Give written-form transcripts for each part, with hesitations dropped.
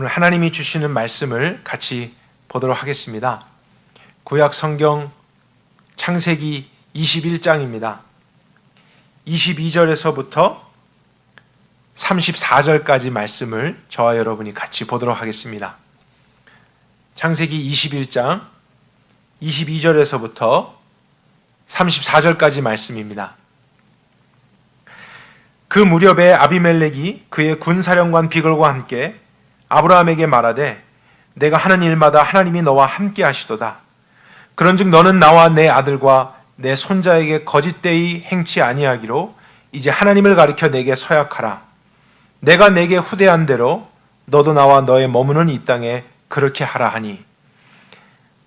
오늘 하나님이 주시는 말씀을 같이 보도록 하겠습니다. 구약 성경 창세기 21장입니다. 22절에서부터 34절까지 말씀을 저와 여러분이 같이 보도록 하겠습니다. 창세기 21장 22절에서부터 34절까지 말씀입니다. 그 무렵에 아비멜렉이 그의 군사령관 비걸과 함께 아브라함에게 말하되 내가 하는 일마다 하나님이 너와 함께 하시도다. 그런즉 너는 나와 내 아들과 내 손자에게 거짓되이 행치 아니하기로 이제 하나님을 가리켜 내게 서약하라. 내가 내게 후대한 대로 너도 나와 너의 머무는 이 땅에 그렇게 하라 하니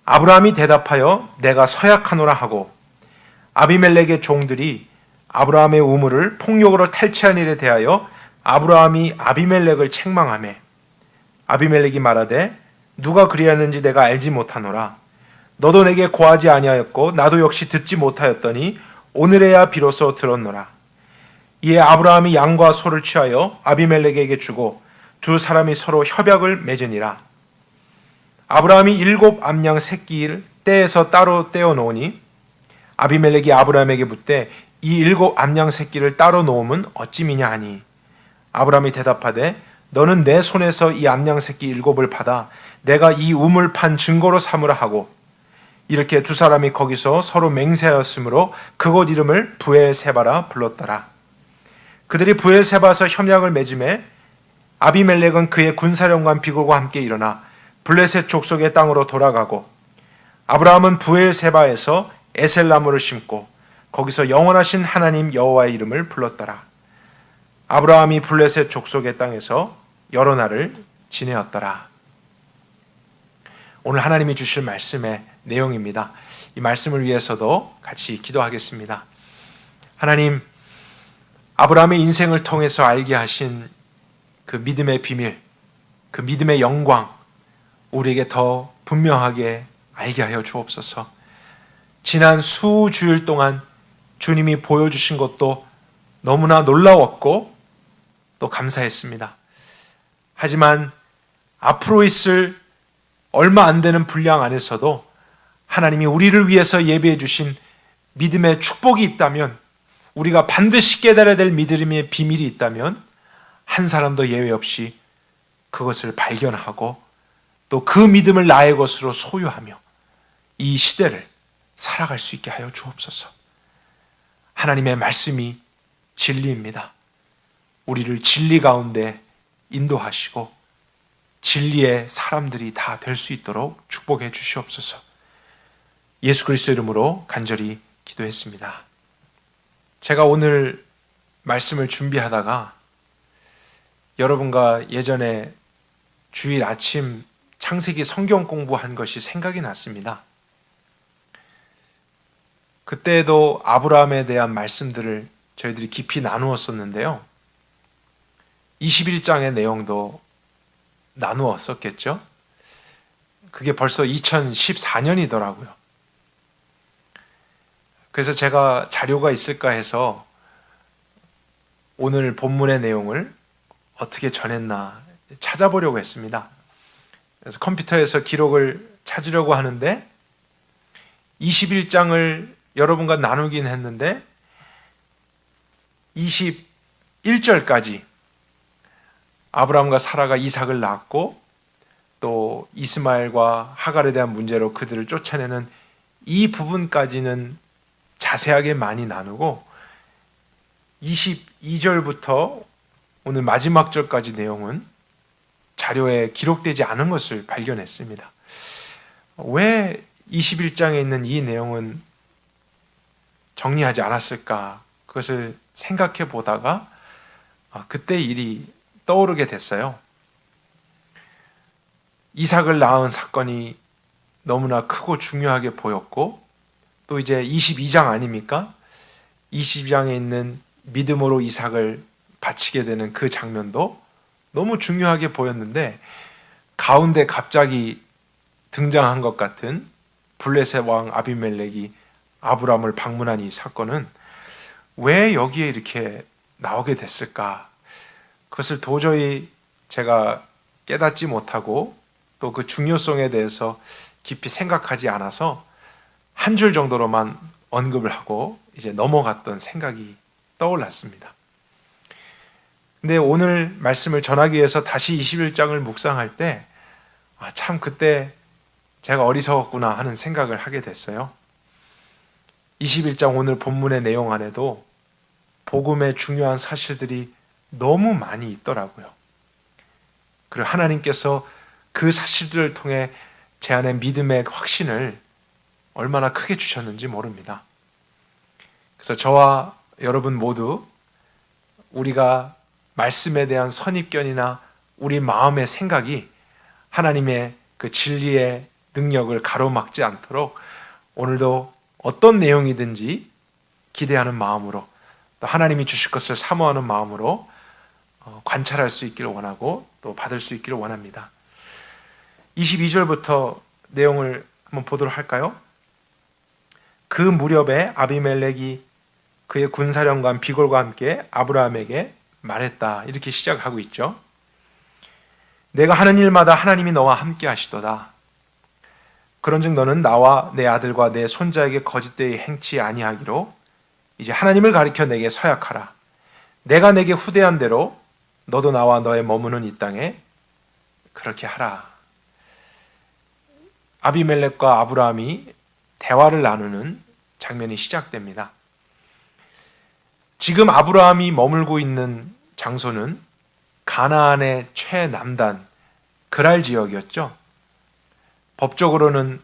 아브라함이 대답하여 내가 서약하노라 하고 아비멜렉의 종들이 아브라함의 우물을 폭력으로 탈취한 일에 대하여 아브라함이 아비멜렉을 책망하며 아비멜렉이 말하되 누가 그리하는지 내가 알지 못하노라. 너도 내게 고하지 아니하였고 나도 역시 듣지 못하였더니 오늘에야 비로소 들었노라. 이에 아브라함이 양과 소를 취하여 아비멜렉에게 주고 두 사람이 서로 협약을 맺으니라. 아브라함이 7 암양 새끼를 떼에서 따로 떼어 놓으니 아비멜렉이 아브라함에게 묻되 이 7 암양 새끼를 따로 놓음은 어찌미냐 하니 아브라함이 대답하되 너는 내 손에서 이 암양 새끼 7을 받아 내가 이 우물 판 증거로 삼으라 하고 이렇게 두 사람이 거기서 서로 맹세하였으므로 그곳 이름을 브엘세바라 불렀더라. 그들이 브엘세바에서 협약을 맺음에 아비멜렉은 그의 군사령관 비걸과 함께 일어나 블레셋 족속의 땅으로 돌아가고 아브라함은 브엘세바에서 에셀나무를 심고 거기서 영원하신 하나님 여호와의 이름을 불렀더라. 아브라함이 블레셋 족속의 땅에서 여러 날을 지내었더라. 오늘 하나님이 주실 말씀의 내용입니다. 이 말씀을 위해서도 같이 기도하겠습니다. 하나님, 아브라함의 인생을 통해서 알게 하신 그 믿음의 비밀, 그 믿음의 영광, 우리에게 더 분명하게 알게 하여 주옵소서. 지난 수주일 동안 주님이 보여주신 것도 너무나 놀라웠고 또 감사했습니다. 하지만 앞으로 있을 얼마 안 되는 분량 안에서도 하나님이 우리를 위해서 예비해 주신 믿음의 축복이 있다면, 우리가 반드시 깨달아야 될 믿음의 비밀이 있다면 한 사람도 예외 없이 그것을 발견하고 또 그 믿음을 나의 것으로 소유하며 이 시대를 살아갈 수 있게 하여 주옵소서. 하나님의 말씀이 진리입니다. 우리를 진리 가운데 인도하시고 진리의 사람들이 다 될 수 있도록 축복해 주시옵소서. 예수 그리스도 이름으로 간절히 기도했습니다. 제가 오늘 말씀을 준비하다가 여러분과 예전에 주일 아침 창세기 성경 공부한 것이 생각이 났습니다. 그때도 아브라함에 대한 말씀들을 저희들이 깊이 나누었었는데요. 21장의 내용도 나누었었겠죠. 그게 벌써 2014년이더라고요. 그래서 제가 자료가 있을까 해서 오늘 본문의 내용을 어떻게 전했나 찾아보려고 했습니다. 그래서 컴퓨터에서 기록을 찾으려고 하는데 21장을 여러분과 나누긴 했는데 21절까지 아브라함과 사라가 이삭을 낳았고 또 이스마엘과 하갈에 대한 문제로 그들을 쫓아내는 이 부분까지는 자세하게 많이 나누고 22절부터 오늘 마지막 절까지 내용은 자료에 기록되지 않은 것을 발견했습니다. 왜 21장에 있는 이 내용은 정리하지 않았을까? 그것을 생각해 보다가 그때 일이 떠오르게 됐어요. 이삭을 낳은 사건이 너무나 크고 중요하게 보였고 또 이제 22장 아닙니까? 22장에 있는 믿음으로 이삭을 바치게 되는 그 장면도 너무 중요하게 보였는데 가운데 갑자기 등장한 것 같은 블레셋 왕 아비멜렉이 아브라함을 방문한 이 사건은 왜 여기에 이렇게 나오게 됐을까? 그것을 도저히 제가 깨닫지 못하고 또 그 중요성에 대해서 깊이 생각하지 않아서 한 줄 정도로만 언급을 하고 이제 넘어갔던 생각이 떠올랐습니다. 근데 오늘 말씀을 전하기 위해서 다시 21장을 묵상할 때 참 그때 제가 어리석었구나 하는 생각을 하게 됐어요. 21장 오늘 본문의 내용 안에도 복음의 중요한 사실들이 너무 많이 있더라고요. 그리고 하나님께서 그 사실들을 통해 제 안에 믿음의 확신을 얼마나 크게 주셨는지 모릅니다. 그래서 저와 여러분 모두 우리가 말씀에 대한 선입견이나 우리 마음의 생각이 하나님의 그 진리의 능력을 가로막지 않도록 오늘도 어떤 내용이든지 기대하는 마음으로 또 하나님이 주실 것을 사모하는 마음으로 관찰할 수 있기를 원하고 또 받을 수 있기를 원합니다. 22절부터 내용을 한번 보도록 할까요? 그 무렵에 아비멜렉이 그의 군사령관 비골과 함께 아브라함에게 말했다. 이렇게 시작하고 있죠. 내가 하는 일마다 하나님이 너와 함께 하시도다. 그런즉 너는 나와 내 아들과 내 손자에게 거짓되이 행치 아니하기로 이제 하나님을 가리켜 내게 서약하라. 내가 내게 후대한 대로 너도 나와 너의 머무는 이 땅에 그렇게 하라. 아비멜렉과 아브라함이 대화를 나누는 장면이 시작됩니다. 지금 아브라함이 머물고 있는 장소는 가나안의 최남단 그랄 지역이었죠. 법적으로는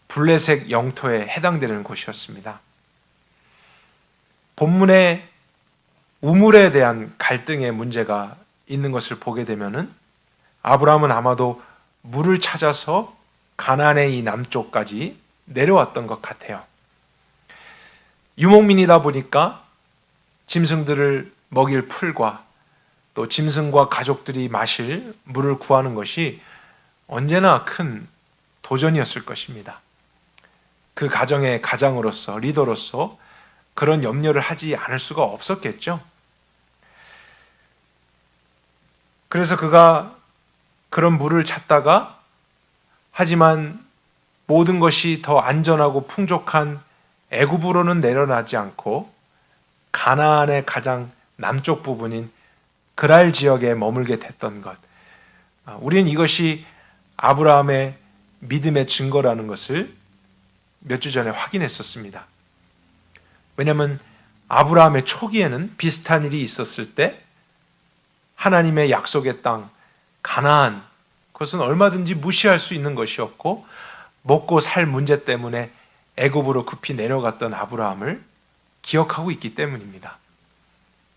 블레셋 영토에 해당되는 곳이었습니다. 본문에 우물에 대한 갈등의 문제가 있는 것을 보게 되면은 아브라함은 아마도 물을 찾아서 가나안의 이 남쪽까지 내려왔던 것 같아요. 유목민이다 보니까 짐승들을 먹일 풀과 또 짐승과 가족들이 마실 물을 구하는 것이 언제나 큰 도전이었을 것입니다. 그 가정의 가장으로서 리더로서 그런 염려를 하지 않을 수가 없었겠죠. 그래서 그가 그런 물을 찾다가 하지만 모든 것이 더 안전하고 풍족한 애굽으로는 내려가지 않고 가나안의 가장 남쪽 부분인 그랄 지역에 머물게 됐던 것. 우리는 이것이 아브라함의 믿음의 증거라는 것을 몇 주 전에 확인했었습니다. 왜냐하면 아브라함의 초기에는 비슷한 일이 있었을 때 하나님의 약속의 땅 가나안, 그것은 얼마든지 무시할 수 있는 것이었고 먹고 살 문제 때문에 애굽으로 급히 내려갔던 아브라함을 기억하고 있기 때문입니다.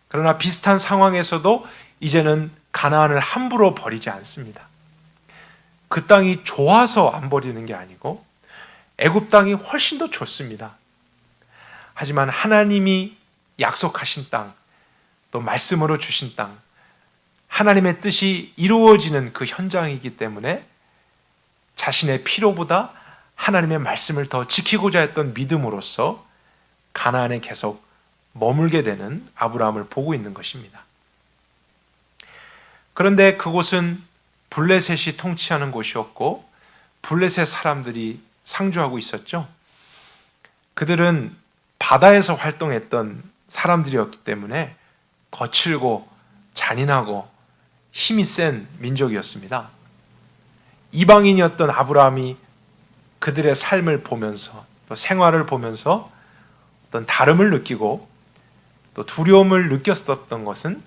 그러나 비슷한 상황에서도 이제는 가나안을 함부로 버리지 않습니다. 그 땅이 좋아서 안 버리는 게 아니고 애굽 땅이 훨씬 더 좋습니다. 하지만 하나님이 약속하신 땅, 또 말씀으로 주신 땅, 하나님의 뜻이 이루어지는 그 현장이기 때문에 자신의 피로보다 하나님의 말씀을 더 지키고자 했던 믿음으로써 가나안에 계속 머물게 되는 아브라함을 보고 있는 것입니다. 그런데 그곳은 블레셋이 통치하는 곳이었고 블레셋 사람들이 상주하고 있었죠. 그들은 바다에서 활동했던 사람들이었기 때문에 거칠고 잔인하고 힘이 센 민족이었습니다. 이방인이었던 아브라함이 그들의 삶을 보면서 또 생활을 보면서 어떤 다름을 느끼고 또 두려움을 느꼈었던 것은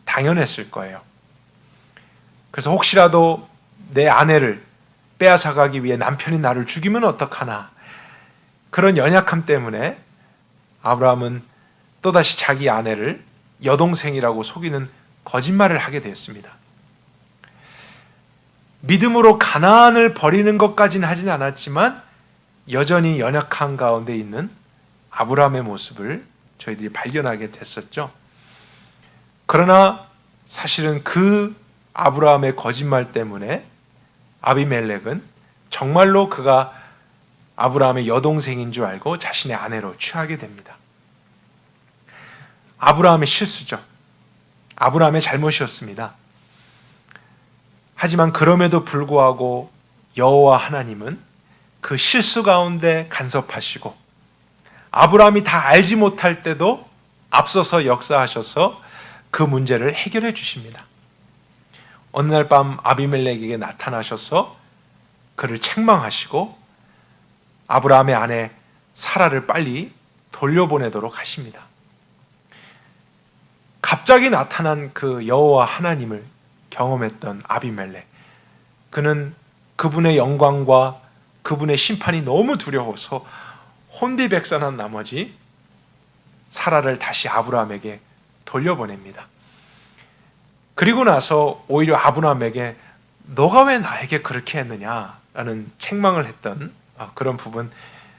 당연했을 거예요. 그래서 혹시라도 내 아내를 빼앗아가기 위해 남편이 나를 죽이면 어떡하나, 그런 연약함 때문에 아브라함은 또다시 자기 아내를 여동생이라고 속이는 거짓말을 하게 되었습니다. 믿음으로 가나안을 버리는 것까지는 하진 않았지만 여전히 연약한 가운데 있는 아브라함의 모습을 저희들이 발견하게 됐었죠. 그러나 사실은 그 아브라함의 거짓말 때문에 아비멜렉은 정말로 그가 아브라함의 여동생인 줄 알고 자신의 아내로 취하게 됩니다. 아브라함의 실수죠. 아브라함의 잘못이었습니다. 하지만 그럼에도 불구하고 여호와 하나님은 그 실수 가운데 간섭하시고 아브라함이 다 알지 못할 때도 앞서서 역사하셔서 그 문제를 해결해 주십니다. 어느 날 밤 아비멜렉에게 나타나셔서 그를 책망하시고 아브라함의 아내 사라를 빨리 돌려보내도록 하십니다. 갑자기 나타난 그 여호와 하나님을 경험했던 아비멜렉, 그는 그분의 영광과 그분의 심판이 너무 두려워서 혼비백산한 나머지 사라를 다시 아브라함에게 돌려보냅니다. 그리고 나서 오히려 아브라함에게 너가 왜 나에게 그렇게 했느냐라는 책망을 했던 그런 부분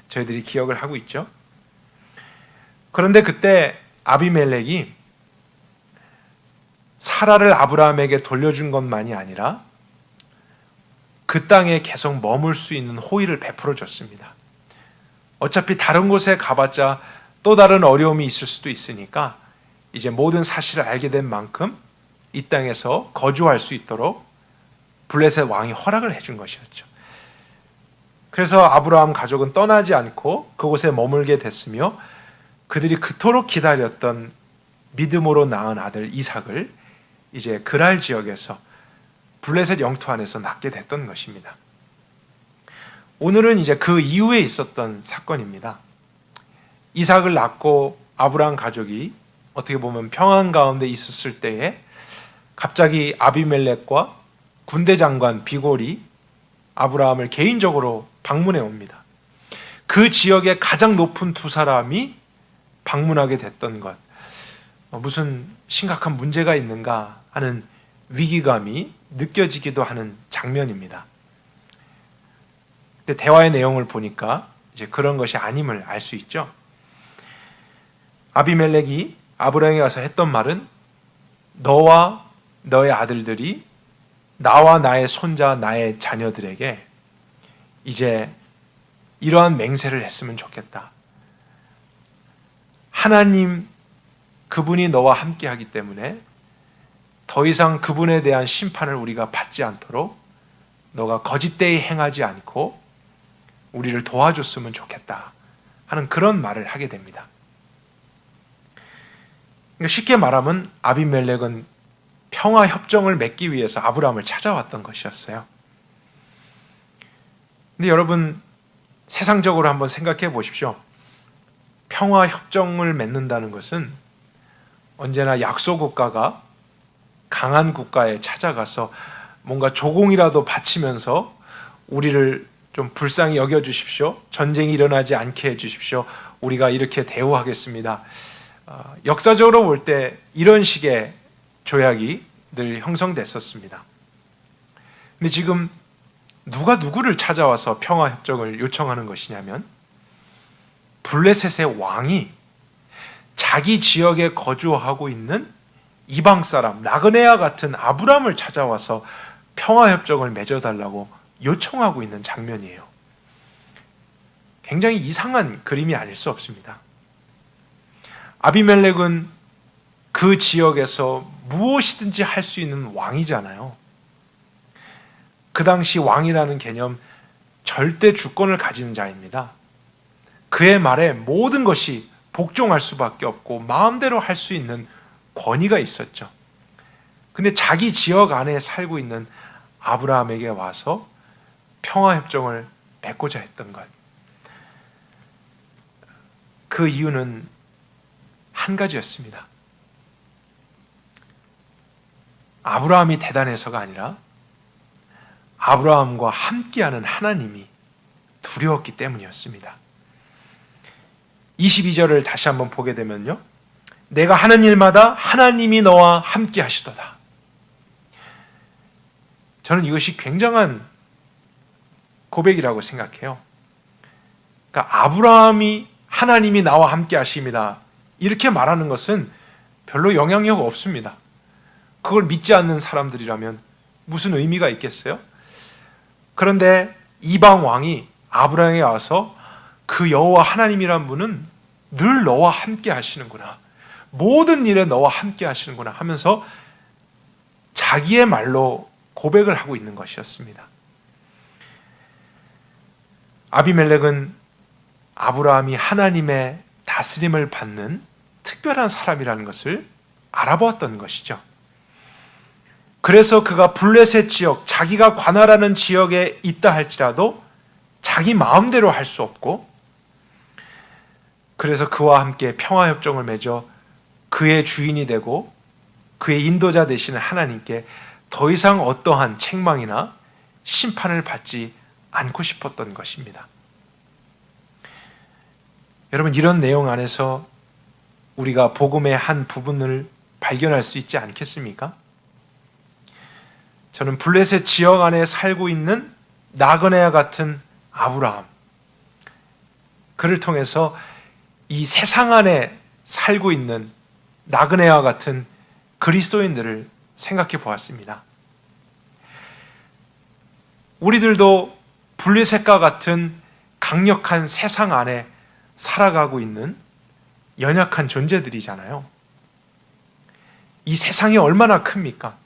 저희들이 기억을 하고 있죠. 그런데 그때 아비멜렉이 사라를 아브라함에게 돌려준 것만이 아니라 그 땅에 계속 머물 수 있는 호의를 베풀어 줬습니다. 어차피 다른 곳에 가봤자 또 다른 어려움이 있을 수도 있으니까 이제 모든 사실을 알게 된 만큼 이 땅에서 거주할 수 있도록 블레셋 왕이 허락을 해준 것이었죠. 그래서 아브라함 가족은 떠나지 않고 그곳에 머물게 됐으며 그들이 그토록 기다렸던 믿음으로 낳은 아들 이삭을 이제 그랄 지역에서 블레셋 영토 안에서 낳게 됐던 것입니다. 오늘은 이제 그 이후에 있었던 사건입니다. 이삭을 낳고 아브라함 가족이 어떻게 보면 평안 가운데 있었을 때에 갑자기 아비멜렉과 군대 장관 비골이 아브라함을 개인적으로 방문해 옵니다. 그 지역의 가장 높은 두 사람이 방문하게 됐던 것, 무슨 심각한 문제가 있는가 하는 위기감이 느껴지기도 하는 장면입니다. 근데 대화의 내용을 보니까 이제 그런 것이 아님을 알 수 있죠. 아비멜렉이 아브라함에게 와서 했던 말은 너와 너의 아들들이 나와 나의 손자, 나의 자녀들에게 이제 이러한 맹세를 했으면 좋겠다. 하나님, 그분이 너와 함께 하기 때문에 더 이상 그분에 대한 심판을 우리가 받지 않도록 너가 거짓되이 행하지 않고 우리를 도와줬으면 좋겠다 하는 그런 말을 하게 됩니다. 쉽게 말하면 아비멜렉은 평화 협정을 맺기 위해서 아브라함을 찾아왔던 것이었어요. 근데 여러분, 세상적으로 한번 생각해 보십시오. 평화 협정을 맺는다는 것은 언제나 약소 국가가 강한 국가에 찾아가서 뭔가 조공이라도 바치면서 우리를 좀 불쌍히 여겨주십시오. 전쟁이 일어나지 않게 해주십시오. 우리가 이렇게 대우하겠습니다. 역사적으로 볼 때 이런 식의 조약이 늘 형성됐었습니다. 근데 지금 누가 누구를 찾아와서 평화협정을 요청하는 것이냐면 블레셋의 왕이 자기 지역에 거주하고 있는 이방 사람 나그네와 같은 아브람을 찾아와서 평화협정을 맺어달라고 요청하고 있는 장면이에요. 굉장히 이상한 그림이 아닐 수 없습니다. 아비멜렉은 그 지역에서 무엇이든지 할 수 있는 왕이잖아요. 그 당시 왕이라는 개념, 절대 주권을 가진 자입니다. 그의 말에 모든 것이 복종할 수밖에 없고 마음대로 할 수 있는 권위가 있었죠. 근데 자기 지역 안에 살고 있는 아브라함에게 와서 평화협정을 맺고자 했던 것. 그 이유는 한 가지였습니다. 아브라함이 대단해서가 아니라 아브라함과 함께하는 하나님이 두려웠기 때문이었습니다. 22절을 다시 한번 보게 되면요, 내가 하는 일마다 하나님이 너와 함께 하시도다. 저는 이것이 굉장한 고백이라고 생각해요. 그러니까 아브라함이 하나님이 나와 함께 하십니다, 이렇게 말하는 것은 별로 영향력 없습니다. 그걸 믿지 않는 사람들이라면 무슨 의미가 있겠어요? 그런데 이방 왕이 아브라함에게 와서 그 여호와 하나님이란 분은 늘 너와 함께 하시는구나, 모든 일에 너와 함께 하시는구나 하면서 자기의 말로 고백을 하고 있는 것이었습니다. 아비멜렉은 아브라함이 하나님의 다스림을 받는 특별한 사람이라는 것을 알아보았던 것이죠. 그래서 그가 블레셋 지역, 자기가 관할하는 지역에 있다 할지라도 자기 마음대로 할 수 없고, 그래서 그와 함께 평화협정을 맺어 그의 주인이 되고 그의 인도자 되시는 하나님께 더 이상 어떠한 책망이나 심판을 받지 않고 싶었던 것입니다. 여러분, 이런 내용 안에서 우리가 복음의 한 부분을 발견할 수 있지 않겠습니까? 저는 블레셋 지역 안에 살고 있는 나그네와 같은 아브라함, 그를 통해서 이 세상 안에 살고 있는 나그네와 같은 그리스도인들을 생각해 보았습니다. 우리들도 블레셋과 같은 강력한 세상 안에 살아가고 있는 연약한 존재들이잖아요. 이 세상이 얼마나 큽니까?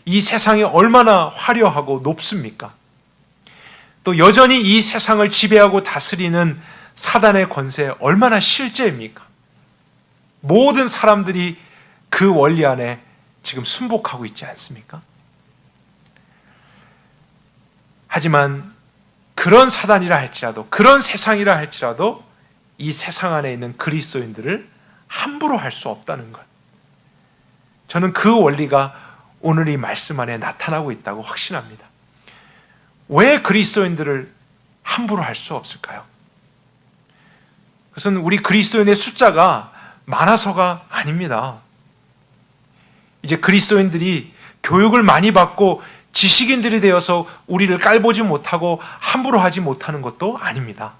이 세상이 얼마나 화려하고 높습니까? 또 여전히 이 세상을 지배하고 다스리는 사단의 권세 얼마나 실제입니까? 모든 사람들이 그 원리 안에 지금 순복하고 있지 않습니까? 하지만 그런 사단이라 할지라도, 그런 세상이라 할지라도 이 세상 안에 있는 그리스도인들을 함부로 할 수 없다는 것, 저는 그 원리가 오늘 이 말씀 안에 나타나고 있다고 확신합니다. 왜 그리스도인들을 함부로 할 수 없을까요? 그것은 우리 그리스도인의 숫자가 많아서가 아닙니다. 이제 그리스도인들이 교육을 많이 받고 지식인들이 되어서 우리를 깔보지 못하고 함부로 하지 못하는 것도 아닙니다.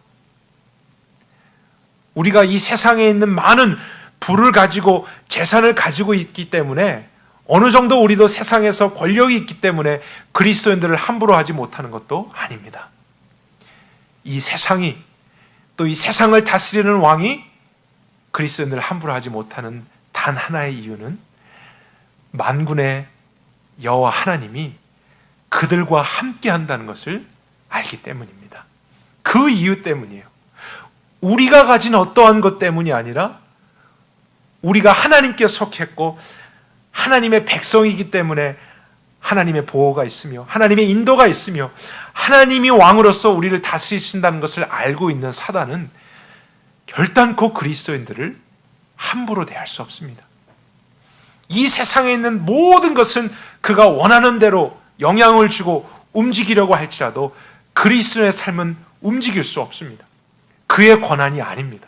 우리가 이 세상에 있는 많은 부를 가지고 재산을 가지고 있기 때문에, 어느 정도 우리도 세상에서 권력이 있기 때문에 그리스도인들을 함부로 하지 못하는 것도 아닙니다. 이 세상이, 또 이 세상을 다스리는 왕이 그리스도인들을 함부로 하지 못하는 단 하나의 이유는 만군의 여호와 하나님이 그들과 함께 한다는 것을 알기 때문입니다. 그 이유 때문이에요. 우리가 가진 어떠한 것 때문이 아니라 우리가 하나님께 속했고 하나님의 백성이기 때문에 하나님의 보호가 있으며 하나님의 인도가 있으며 하나님이 왕으로서 우리를 다스리신다는 것을 알고 있는 사단은 결단코 그리스도인들을 함부로 대할 수 없습니다. 이 세상에 있는 모든 것은 그가 원하는 대로 영향을 주고 움직이려고 할지라도 그리스도인의 삶은 움직일 수 없습니다. 그의 권한이 아닙니다.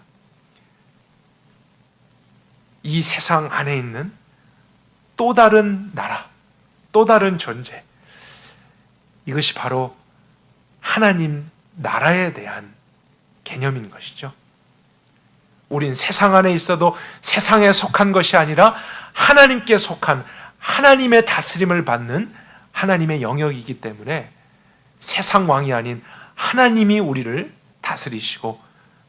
이 세상 안에 있는 또 다른 나라, 또 다른 존재, 이것이 바로 하나님 나라에 대한 개념인 것이죠. 우린 세상 안에 있어도 세상에 속한 것이 아니라 하나님께 속한, 하나님의 다스림을 받는 하나님의 영역이기 때문에 세상 왕이 아닌 하나님이 우리를 다스리시고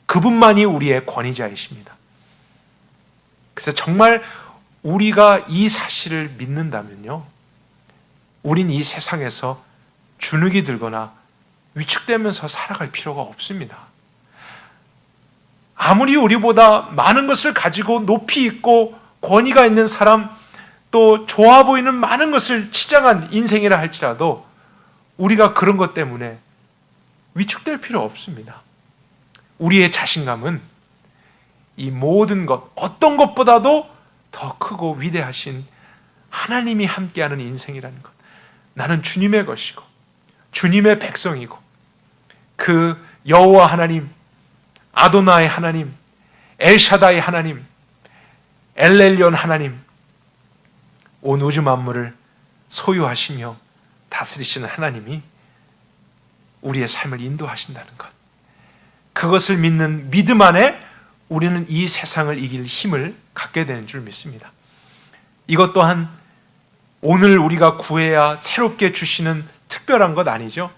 그분만이 우리의 권위자이십니다. 그래서 정말 우리가 이 사실을 믿는다면요, 우린 이 세상에서 주눅이 들거나 위축되면서 살아갈 필요가 없습니다. 아무리 우리보다 많은 것을 가지고 높이 있고 권위가 있는 사람, 또 좋아 보이는 많은 것을 치장한 인생이라 할지라도 우리가 그런 것 때문에 위축될 필요 없습니다. 우리의 자신감은 이 모든 것, 어떤 것보다도 더 크고 위대하신 하나님이 함께하는 인생이라는 것, 나는 주님의 것이고 주님의 백성이고 그 여호와 하나님, 아도나이 하나님, 엘샤다이 하나님, 엘렐리온 하나님, 온 우주 만물을 소유하시며 다스리시는 하나님이 우리의 삶을 인도하신다는 것, 그것을 믿는 믿음 안에 우리는 이 세상을 이길 힘을 갖게 되는 줄 믿습니다. 이것 또한 오늘 우리가 구해야 새롭게 주시는 특별한 것 아니죠.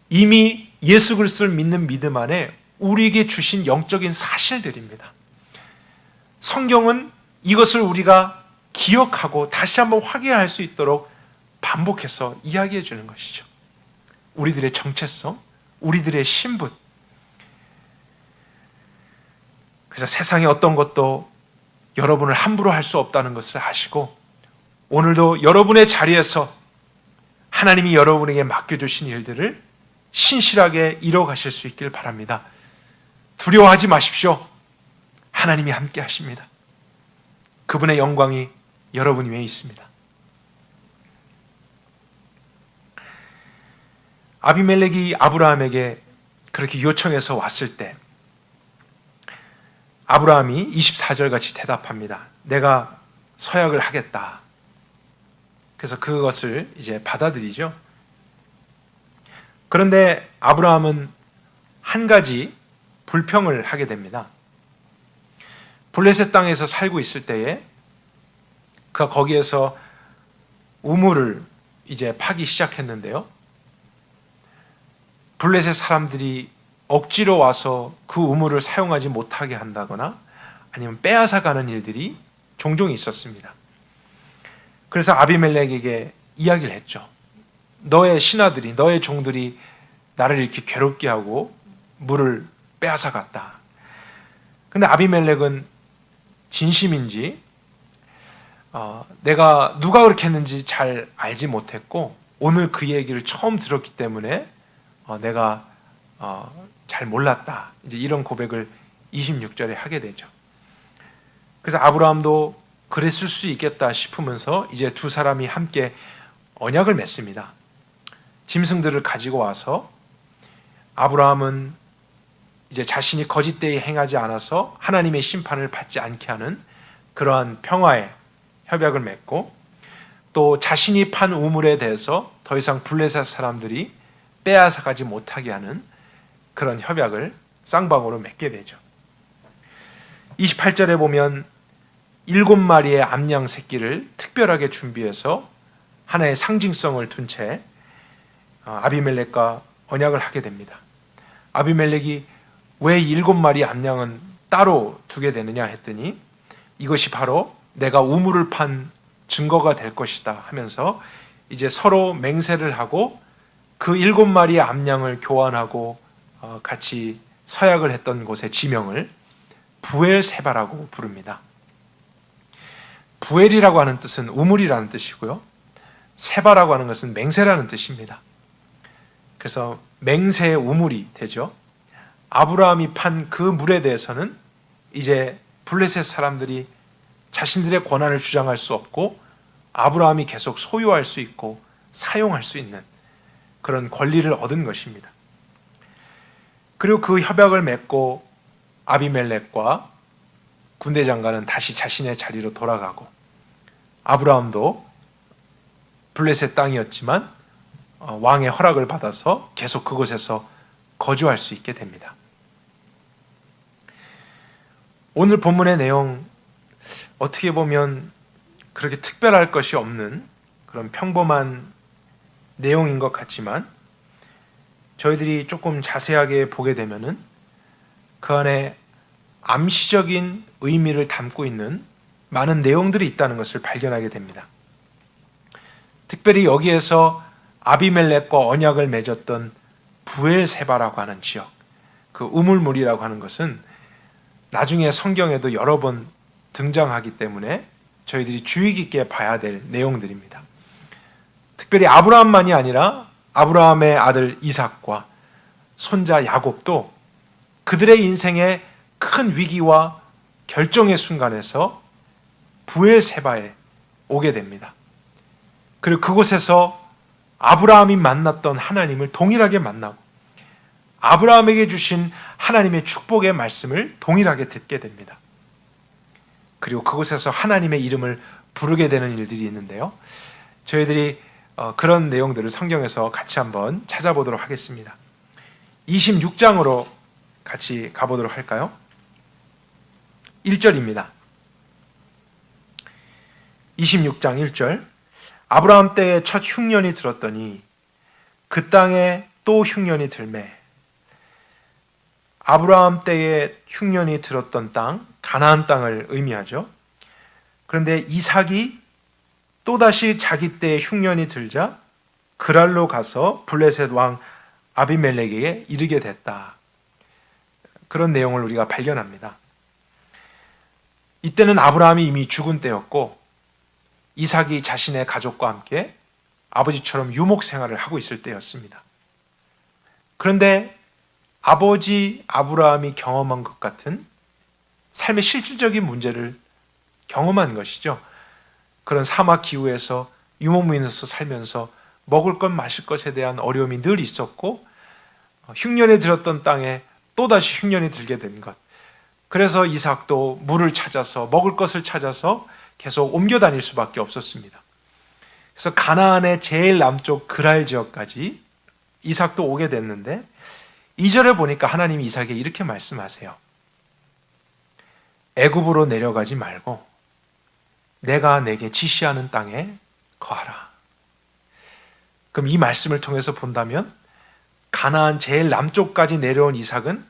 이미 예수 그리스도를 믿는 믿음 안에 우리에게 주신 영적인 사실들입니다. 성경은 이것을 우리가 기억하고 다시 한번 확인할 수 있도록 반복해서 이야기해 주는 것이죠. 우리들의 정체성, 우리들의 신분. 그래서 세상의 어떤 것도 여러분을 함부로 할 수 없다는 것을 아시고, 오늘도 여러분의 자리에서 하나님이 여러분에게 맡겨주신 일들을 신실하게 이뤄가실 수 있길 바랍니다. 두려워하지 마십시오. 하나님이 함께 하십니다. 그분의 영광이 여러분 위에 있습니다. 아비멜렉이 아브라함에게 그렇게 요청해서 왔을 때 아브라함이 24절 같이 대답합니다. 내가 서약을 하겠다. 그래서 그것을 이제 받아들이죠. 그런데 아브라함은 한 가지 불평을 하게 됩니다. 블레셋 땅에서 살고 있을 때에 그가 거기에서 우물을 이제 파기 시작했는데요. 블레셋 사람들이 억지로 와서 그 우물을 사용하지 못하게 한다거나 아니면 빼앗아가는 일들이 종종 있었습니다. 그래서 아비멜렉에게 이야기를 했죠. 너의 신하들이, 너의 종들이 나를 이렇게 괴롭게 하고 물을 빼앗아갔다. 근데 아비멜렉은 진심인지 내가 누가 그렇게 했는지 잘 알지 못했고 오늘 그 얘기를 처음 들었기 때문에 내가 잘 몰랐다. 이제 이런 고백을 26절에 하게 되죠. 그래서 아브라함도 그랬을 수 있겠다 싶으면서 이제 두 사람이 함께 언약을 맺습니다. 짐승들을 가지고 와서 아브라함은 이제 자신이 거짓되이 행하지 않아서 하나님의 심판을 받지 않게 하는 그러한 평화의 협약을 맺고, 또 자신이 판 우물에 대해서 더 이상 블레셋 사람들이 빼앗아가지 못하게 하는 그런 협약을 쌍방으로 맺게 되죠. 28절에 보면 7마리의 암양 새끼를 특별하게 준비해서 하나의 상징성을 둔 채 아비멜렉과 언약을 하게 됩니다. 아비멜렉이 왜 7마리 암양은 따로 두게 되느냐 했더니 이것이 바로 내가 우물을 판 증거가 될 것이다 하면서 이제 서로 맹세를 하고 그 7마리의 암양을 교환하고 같이 서약을 했던 곳의 지명을 부엘세바라고 부릅니다. 부엘이라고 하는 뜻은 우물이라는 뜻이고요. 세바라고 하는 것은 맹세라는 뜻입니다. 그래서 맹세의 우물이 되죠. 아브라함이 판 그 물에 대해서는 이제 블레셋 사람들이 자신들의 권한을 주장할 수 없고 아브라함이 계속 소유할 수 있고 사용할 수 있는 그런 권리를 얻은 것입니다. 그리고 그 협약을 맺고 아비멜렉과 군대 장관은 다시 자신의 자리로 돌아가고 아브라함도 블레셋 땅이었지만 왕의 허락을 받아서 계속 그곳에서 거주할 수 있게 됩니다. 오늘 본문의 내용 어떻게 보면 그렇게 특별할 것이 없는 그런 평범한 내용인 것 같지만 저희들이 조금 자세하게 보게 되면은 그 안에 암시적인 의미를 담고 있는 많은 내용들이 있다는 것을 발견하게 됩니다. 특별히 여기에서 아비멜렉과 언약을 맺었던 부엘세바라고 하는 지역, 그 우물물이라고 하는 것은 나중에 성경에도 여러 번 등장하기 때문에 저희들이 주의 깊게 봐야 될 내용들입니다. 특별히 아브라함만이 아니라 아브라함의 아들 이삭과 손자 야곱도 그들의 인생의 큰 위기와 결정의 순간에서 부엘세바에 오게 됩니다. 그리고 그곳에서 아브라함이 만났던 하나님을 동일하게 만나고 아브라함에게 주신 하나님의 축복의 말씀을 동일하게 듣게 됩니다. 그리고 그곳에서 하나님의 이름을 부르게 되는 일들이 있는데요. 저희들이 그런 내용들을 성경에서 같이 한번 찾아보도록 하겠습니다. 26장으로 같이 가보도록 할까요? 1절입니다. 26장 1절. 아브라함 때에 첫 흉년이 들었더니 그 땅에 또 흉년이 들매. 아브라함 때에 흉년이 들었던 땅, 가나안 땅을 의미하죠. 그런데 이삭이 또다시 자기 때에 흉년이 들자 그랄로 가서 블레셋 왕 아비멜렉에게 이르게 됐다. 그런 내용을 우리가 발견합니다. 이때는 아브라함이 이미 죽은 때였고 이삭이 자신의 가족과 함께 아버지처럼 유목 생활을 하고 있을 때였습니다. 그런데 아버지 아브라함이 경험한 것 같은 삶의 실질적인 문제를 경험한 것이죠. 그런 사막 기후에서 유목민으로서 살면서 먹을 것 마실 것에 대한 어려움이 늘 있었고 흉년에 들었던 땅에 또다시 흉년이 들게 된 것. 그래서 이삭도 물을 찾아서 먹을 것을 찾아서 계속 옮겨 다닐 수밖에 없었습니다. 그래서 가나안의 제일 남쪽 그랄 지역까지 이삭도 오게 됐는데 2절에 보니까 하나님이 이삭에게 이렇게 말씀하세요. 애굽으로 내려가지 말고 내가 내게 지시하는 땅에 거하라. 그럼 이 말씀을 통해서 본다면 가나안 제일 남쪽까지 내려온 이삭은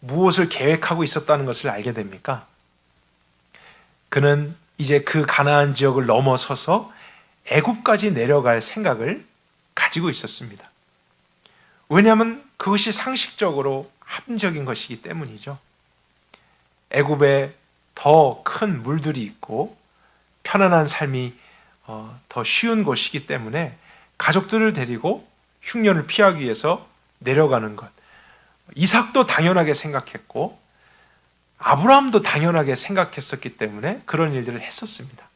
무엇을 계획하고 있었다는 것을 알게 됩니까? 그는 이제 그 가나안 지역을 넘어서서 애굽까지 내려갈 생각을 가지고 있었습니다. 왜냐하면 그것이 상식적으로 합리적인 것이기 때문이죠. 애굽에 더 큰 물들이 있고 편안한 삶이 더 쉬운 곳이기 때문에 가족들을 데리고 흉년을 피하기 위해서 내려가는 것. 이삭도 당연하게 생각했고 아브라함도 당연하게 생각했었기 때문에 그런 일들을 했었습니다.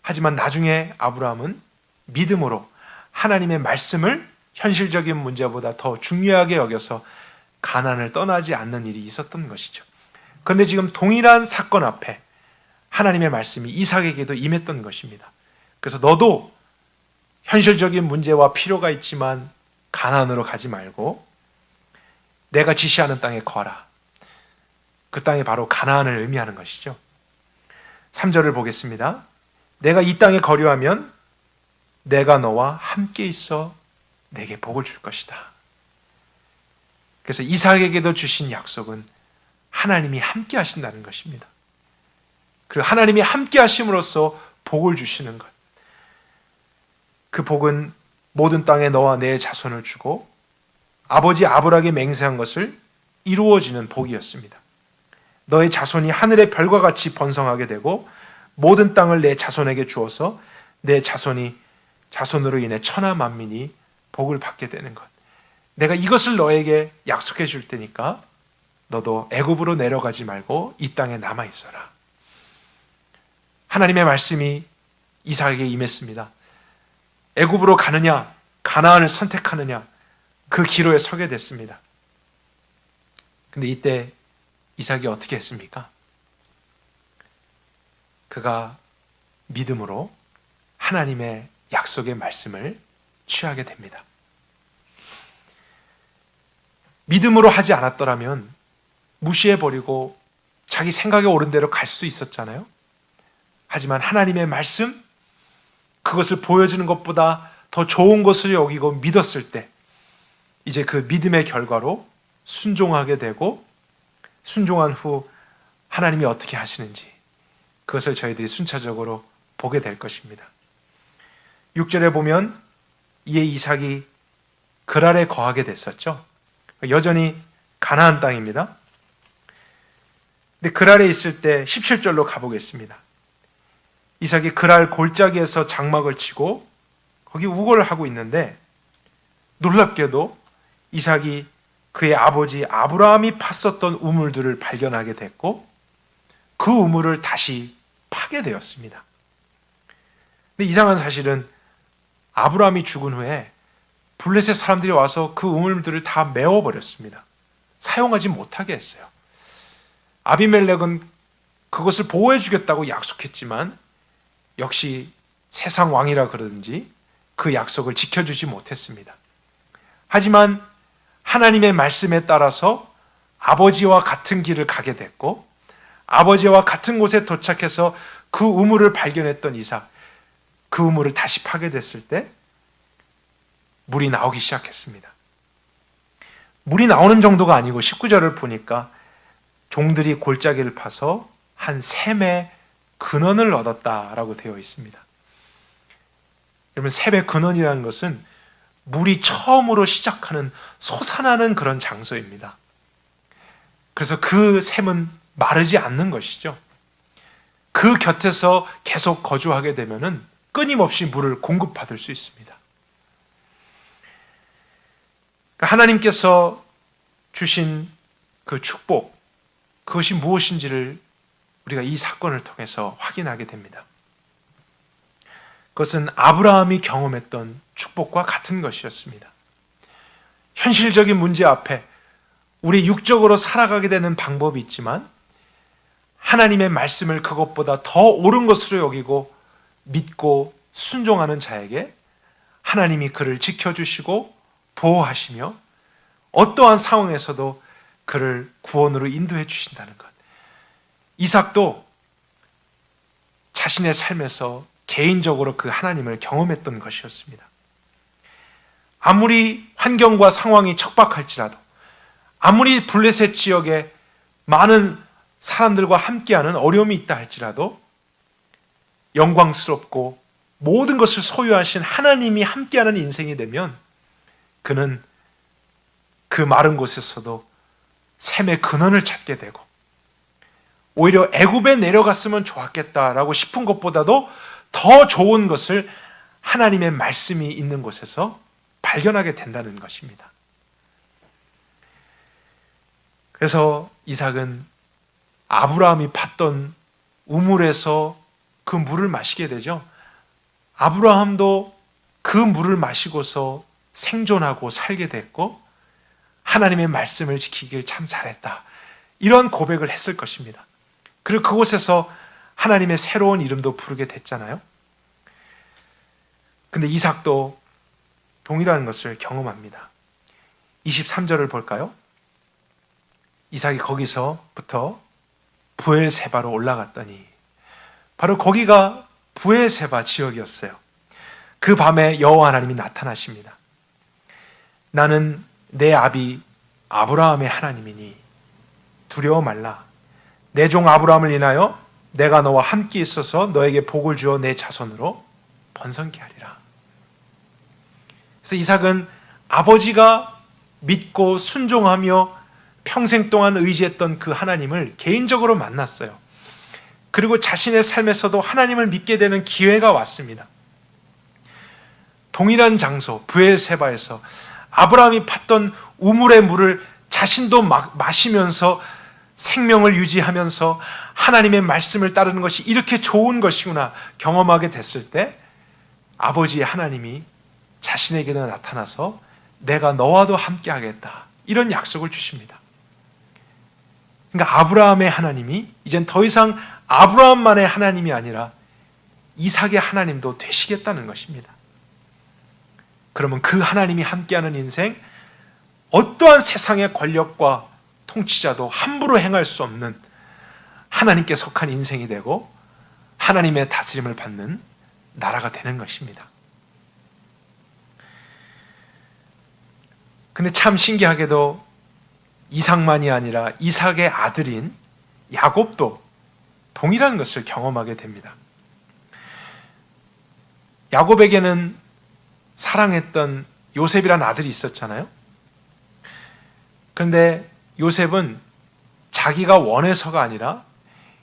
하지만 나중에 아브라함은 믿음으로 하나님의 말씀을 현실적인 문제보다 더 중요하게 여겨서 가나안을 떠나지 않는 일이 있었던 것이죠. 그런데 지금 동일한 사건 앞에 하나님의 말씀이 이삭에게도 임했던 것입니다. 그래서 너도 현실적인 문제와 필요가 있지만 가나안으로 가지 말고 내가 지시하는 땅에 거하라. 그 땅이 바로 가나안을 의미하는 것이죠. 3절을 보겠습니다. 내가 이 땅에 거류하면 내가 너와 함께 있어 내게 복을 줄 것이다. 그래서 이삭에게도 주신 약속은 하나님이 함께 하신다는 것입니다. 그리고 하나님이 함께 하심으로써 복을 주시는 것. 그 복은 모든 땅에 너와 내 자손을 주고 아버지 아브라함에게 맹세한 것을 이루어지는 복이었습니다. 너의 자손이 하늘의 별과 같이 번성하게 되고 모든 땅을 내 자손에게 주어서 내 자손으로 인해 천하 만민이 복을 받게 되는 것. 내가 이것을 너에게 약속해 줄 테니까 너도 애굽으로 내려가지 말고 이 땅에 남아 있어라. 하나님의 말씀이 이삭에게 임했습니다. 애굽으로 가느냐 가나안을 선택하느냐 그 기로에 서게 됐습니다. 근데 이때 이삭이 어떻게 했습니까? 그가 믿음으로 하나님의 약속의 말씀을 취하게 됩니다. 믿음으로 하지 않았더라면 무시해버리고 자기 생각에 옳은 대로 갈 수 있었잖아요. 하지만 하나님의 말씀, 그것을 보여주는 것보다 더 좋은 것을 여기고 믿었을 때 이제 그 믿음의 결과로 순종하게 되고 순종한 후 하나님이 어떻게 하시는지 그것을 저희들이 순차적으로 보게 될 것입니다. 6절에 보면 이에 이삭이 그랄에 거하게 됐었죠. 여전히 가나안 땅입니다. 근데 그랄에 있을 때 17절로 가보겠습니다. 이삭이 그랄 골짜기에서 장막을 치고 거기 우거를 하고 있는데 놀랍게도 이삭이 그의 아버지 아브라함이 팠었던 우물들을 발견하게 됐고 그 우물을 다시 파게 되었습니다. 근데 이상한 사실은 아브라함이 죽은 후에 블레셋 사람들이 와서 그 우물들을 다 메워버렸습니다. 사용하지 못하게 했어요. 아비멜렉은 그것을 보호해 주겠다고 약속했지만 역시 세상 왕이라 그러든지 그 약속을 지켜주지 못했습니다. 하지만 하나님의 말씀에 따라서 아버지와 같은 길을 가게 됐고 아버지와 같은 곳에 도착해서 그 우물을 발견했던 이삭, 그 우물을 다시 파게 됐을 때 물이 나오기 시작했습니다. 물이 나오는 정도가 아니고 19절을 보니까 종들이 골짜기를 파서 한 샘의 근원을 얻었다라고 되어 있습니다. 여러분, 샘의 근원이라는 것은 물이 처음으로 시작하는 솟아나는 그런 장소입니다. 그래서 그 샘은 마르지 않는 것이죠. 그 곁에서 계속 거주하게 되면은 끊임없이 물을 공급받을 수 있습니다. 하나님께서 주신 그 축복, 그것이 무엇인지를 우리가 이 사건을 통해서 확인하게 됩니다. 그것은 아브라함이 경험했던 축복과 같은 것이었습니다. 현실적인 문제 앞에 우리 육적으로 살아가게 되는 방법이 있지만 하나님의 말씀을 그것보다 더 옳은 것으로 여기고 믿고 순종하는 자에게 하나님이 그를 지켜주시고 보호하시며 어떠한 상황에서도 그를 구원으로 인도해 주신다는 것. 이삭도 자신의 삶에서 개인적으로 그 하나님을 경험했던 것이었습니다. 아무리 환경과 상황이 척박할지라도, 아무리 블레셋 지역에 많은 사람들과 함께하는 어려움이 있다 할지라도 영광스럽고 모든 것을 소유하신 하나님이 함께하는 인생이 되면 그는 그 마른 곳에서도 샘의 근원을 찾게 되고 오히려 애굽에 내려갔으면 좋았겠다라고 싶은 것보다도 더 좋은 것을 하나님의 말씀이 있는 곳에서 발견하게 된다는 것입니다. 그래서 이삭은 아브라함이 팠던 우물에서 그 물을 마시게 되죠. 아브라함도 그 물을 마시고서 생존하고 살게 됐고 하나님의 말씀을 지키길 참 잘했다, 이런 고백을 했을 것입니다. 그리고 그곳에서 하나님의 새로운 이름도 부르게 됐잖아요. 근데 이삭도 동일한 것을 경험합니다. 23절을 볼까요? 이삭이 거기서부터 부엘세바로 올라갔더니 바로 거기가 부엘세바 지역이었어요. 그 밤에 여호와 하나님이 나타나십니다. 나는 내 아비 아브라함의 하나님이니 두려워 말라. 내 종 아브라함을 인하여 내가 너와 함께 있어서 너에게 복을 주어 내 자손으로 번성케 하리라. 그래서 이삭은 아버지가 믿고 순종하며 평생 동안 의지했던 그 하나님을 개인적으로 만났어요. 그리고 자신의 삶에서도 하나님을 믿게 되는 기회가 왔습니다. 동일한 장소 부엘세바에서 아브라함이 팠던 우물의 물을 자신도 마시면서 생명을 유지하면서 하나님의 말씀을 따르는 것이 이렇게 좋은 것이구나 경험하게 됐을 때 아버지의 하나님이 자신에게도 나타나서 내가 너와도 함께 하겠다, 이런 약속을 주십니다. 그러니까 아브라함의 하나님이 이젠 더 이상 아브라함만의 하나님이 아니라 이삭의 하나님도 되시겠다는 것입니다. 그러면 그 하나님이 함께하는 인생, 어떠한 세상의 권력과 통치자도 함부로 행할 수 없는 하나님께 속한 인생이 되고 하나님의 다스림을 받는 나라가 되는 것입니다. 근데 참 신기하게도 이삭만이 아니라 이삭의 아들인 야곱도 동일한 것을 경험하게 됩니다. 야곱에게는 사랑했던 요셉이라는 아들이 있었잖아요. 그런데 요셉은 자기가 원해서가 아니라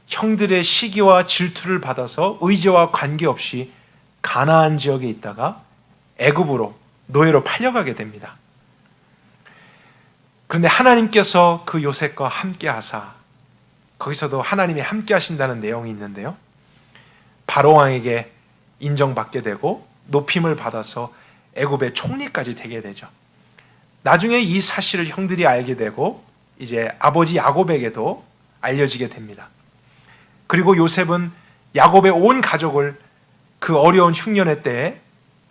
형들의 시기와 질투를 받아서 의지와 관계없이 가나안 지역에 있다가 애굽으로 노예로 팔려가게 됩니다. 그런데 하나님께서 그 요셉과 함께 하사, 거기서도 하나님이 함께 하신다는 내용이 있는데요, 바로왕에게 인정받게 되고 높임을 받아서 애굽의 총리까지 되게 되죠. 나중에 이 사실을 형들이 알게 되고 이제 아버지 야곱에게도 알려지게 됩니다. 그리고 요셉은 야곱의 온 가족을 그 어려운 흉년의 때에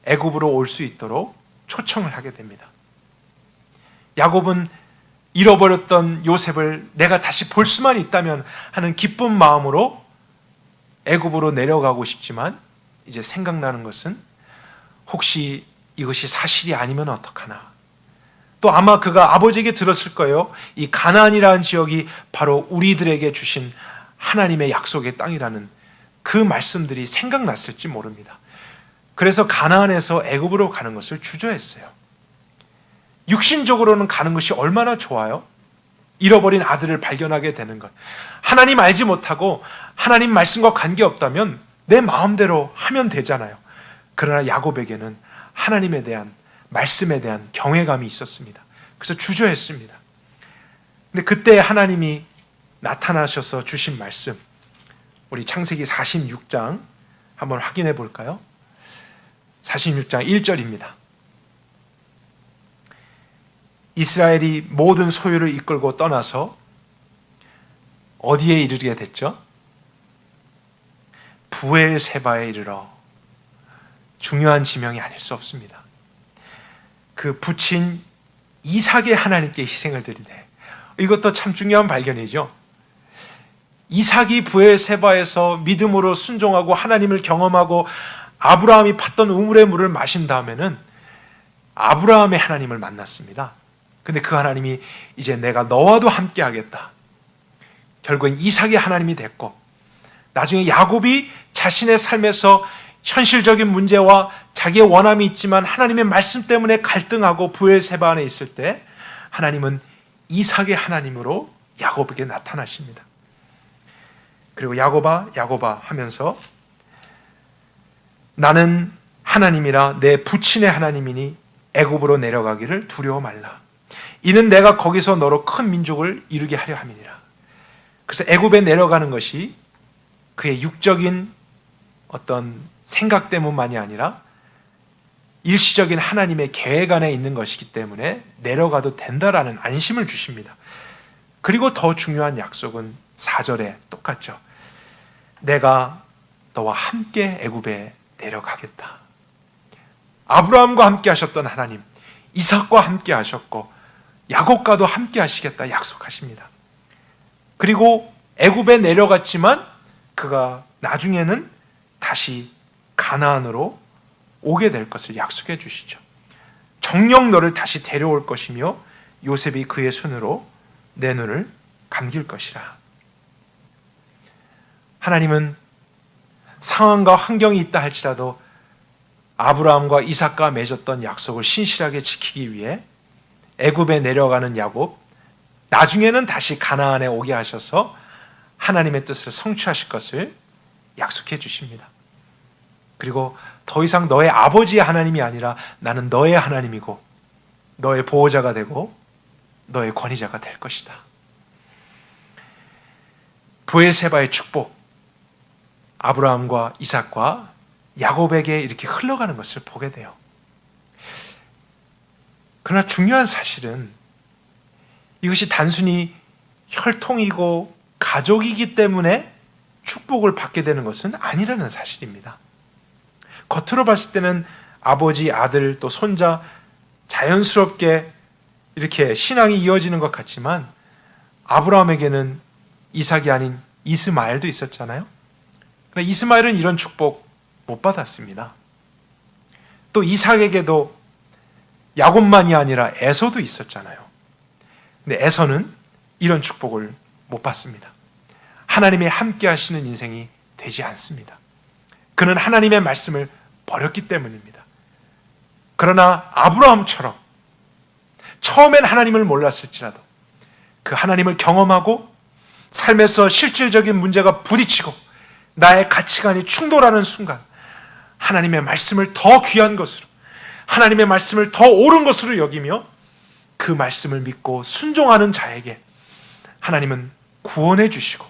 애굽으로 올 수 있도록 초청을 하게 됩니다. 야곱은 잃어버렸던 요셉을 내가 다시 볼 수만 있다면 하는 기쁜 마음으로 애굽으로 내려가고 싶지만 이제 생각나는 것은 혹시 이것이 사실이 아니면 어떡하나. 또 아마 그가 아버지에게 들었을 거예요. 이 가나안이라는 지역이 바로 우리들에게 주신 하나님의 약속의 땅이라는 그 말씀들이 생각났을지 모릅니다. 그래서 가나안에서 애굽으로 가는 것을 주저했어요. 육신적으로는 가는 것이 얼마나 좋아요? 잃어버린 아들을 발견하게 되는 것. 하나님 알지 못하고 하나님 말씀과 관계없다면 내 마음대로 하면 되잖아요. 그러나 야곱에게는 하나님에 대한, 말씀에 대한 경외감이 있었습니다. 그래서 주저했습니다. 근데 그때 하나님이 나타나셔서 주신 말씀, 우리 창세기 46장 한번 확인해 볼까요? 46장 1절입니다. 이스라엘이 모든 소유를 이끌고 떠나서 어디에 이르게 됐죠? 부엘세바에 이르러. 중요한 지명이 아닐 수 없습니다. 그 부친 이삭의 하나님께 희생을 드리네. 이것도 참 중요한 발견이죠. 이삭이 부엘세바에서 믿음으로 순종하고 하나님을 경험하고 아브라함이 팠던 우물의 물을 마신 다음에는 아브라함의 하나님을 만났습니다. 근데 그 하나님이 이제 내가 너와도 함께 하겠다. 결국엔 이삭의 하나님이 됐고, 나중에 야곱이 자신의 삶에서 현실적인 문제와 자기의 원함이 있지만 하나님의 말씀 때문에 갈등하고 부엘세바 안에 있을 때 하나님은 이삭의 하나님으로 야곱에게 나타나십니다. 그리고 야곱아 야곱아 하면서 나는 하나님이라 내 부친의 하나님이니 애굽으로 내려가기를 두려워 말라. 이는 내가 거기서 너로 큰 민족을 이루게 하려 함이니라. 그래서 애굽에 내려가는 것이 그의 육적인 어떤 생각 때문만이 아니라 일시적인 하나님의 계획 안에 있는 것이기 때문에 내려가도 된다라는 안심을 주십니다. 그리고 더 중요한 약속은 4절에 똑같죠. 내가 너와 함께 애굽에 내려가겠다. 아브라함과 함께 하셨던 하나님, 이삭과 함께 하셨고 야곱과도 함께 하시겠다 약속하십니다. 그리고 애굽에 내려갔지만 그가 나중에는 다시 가나안으로 오게 될 것을 약속해 주시죠. 정녕 너를 다시 데려올 것이며 요셉이 그의 손으로 내 눈을 감길 것이라. 하나님은 상황과 환경이 있다 할지라도 아브라함과 이삭과 맺었던 약속을 신실하게 지키기 위해 애굽에 내려가는 야곱, 나중에는 다시 가나안에 오게 하셔서 하나님의 뜻을 성취하실 것을 약속해 주십니다. 그리고 더 이상 너의 아버지의 하나님이 아니라 나는 너의 하나님이고 너의 보호자가 되고 너의 권위자가 될 것이다. 부엘세바의 축복, 아브라함과 이삭과 야곱에게 이렇게 흘러가는 것을 보게 돼요. 그러나 중요한 사실은 이것이 단순히 혈통이고 가족이기 때문에 축복을 받게 되는 것은 아니라는 사실입니다. 겉으로 봤을 때는 아버지, 아들, 또 손자 자연스럽게 이렇게 신앙이 이어지는 것 같지만 아브라함에게는 이삭이 아닌 이스마엘도 있었잖아요. 그러나 이스마엘은 이런 축복 못 받았습니다. 또 이삭에게도 야곱만이 아니라 에서도 있었잖아요. 근데 에서는 이런 축복을 못 받습니다. 하나님의 함께 하시는 인생이 되지 않습니다. 그는 하나님의 말씀을 버렸기 때문입니다. 그러나 아브라함처럼 처음엔 하나님을 몰랐을지라도 그 하나님을 경험하고 삶에서 실질적인 문제가 부딪히고 나의 가치관이 충돌하는 순간 하나님의 말씀을 더 귀한 것으로, 하나님의 말씀을 더 옳은 것으로 여기며 그 말씀을 믿고 순종하는 자에게 하나님은 구원해 주시고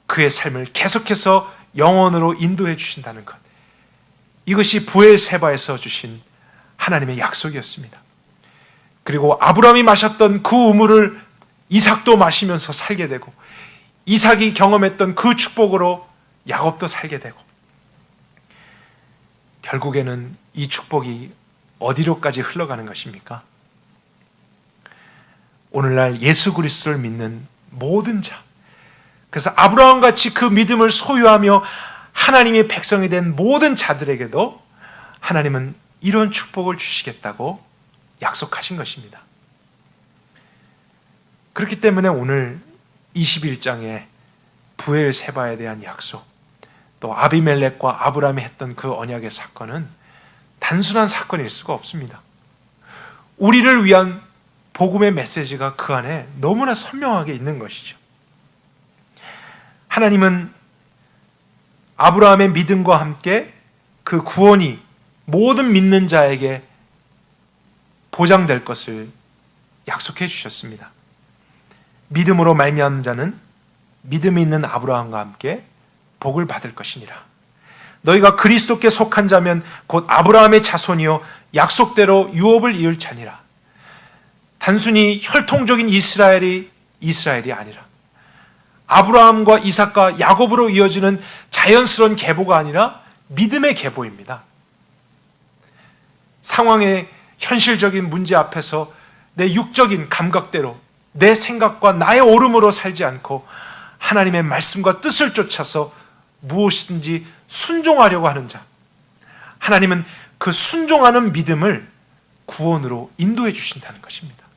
그의 삶을 계속해서 영원으로 인도해 주신다는 것, 이것이 부엘세바에서 주신 하나님의 약속이었습니다. 그리고 아브라함이 마셨던 그 우물을 이삭도 마시면서 살게 되고 이삭이 경험했던 그 축복으로 야곱도 살게 되고, 결국에는 이 축복이 어디로까지 흘러가는 것입니까? 오늘날 예수 그리스도를 믿는 모든 자, 그래서 아브라함같이 그 믿음을 소유하며 하나님의 백성이 된 모든 자들에게도 하나님은 이런 축복을 주시겠다고 약속하신 것입니다. 그렇기 때문에 오늘 21장에 부엘세바에 대한 약속, 또 아비멜렉과 아브라함이 했던 그 언약의 사건은 단순한 사건일 수가 없습니다. 우리를 위한 복음의 메시지가 그 안에 너무나 선명하게 있는 것이죠. 하나님은 아브라함의 믿음과 함께 그 구원이 모든 믿는 자에게 보장될 것을 약속해 주셨습니다. 믿음으로 말미암은 자는 믿음이 있는 아브라함과 함께 복을 받을 것이니라. 너희가 그리스도께 속한 자면 곧 아브라함의 자손이요 약속대로 유업을 이을 자니라. 단순히 혈통적인 이스라엘이 아니라 아브라함과 이삭과 야곱으로 이어지는 자연스러운 계보가 아니라 믿음의 계보입니다. 상황의 현실적인 문제 앞에서 내 육적인 감각대로 내 생각과 나의 옳음으로 살지 않고 하나님의 말씀과 뜻을 쫓아서 무엇이든지 순종하려고 하는 자, 하나님은 그 순종하는 믿음을 구원으로 인도해 주신다는 것입니다.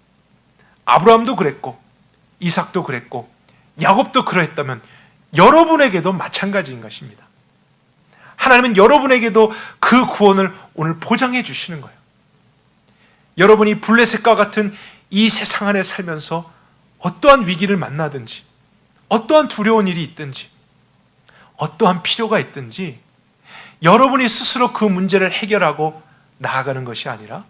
아브라함도 그랬고 이삭도 그랬고 야곱도 그러했다면 여러분에게도 마찬가지인 것입니다. 하나님은 여러분에게도 그 구원을 오늘 보장해 주시는 거예요. 여러분이 블레셋과 같은 이 세상 안에 살면서 어떠한 위기를 만나든지 어떠한 두려운 일이 있든지 어떠한 필요가 있든지 여러분이 스스로 그 문제를 해결하고 나아가는 것이 아니라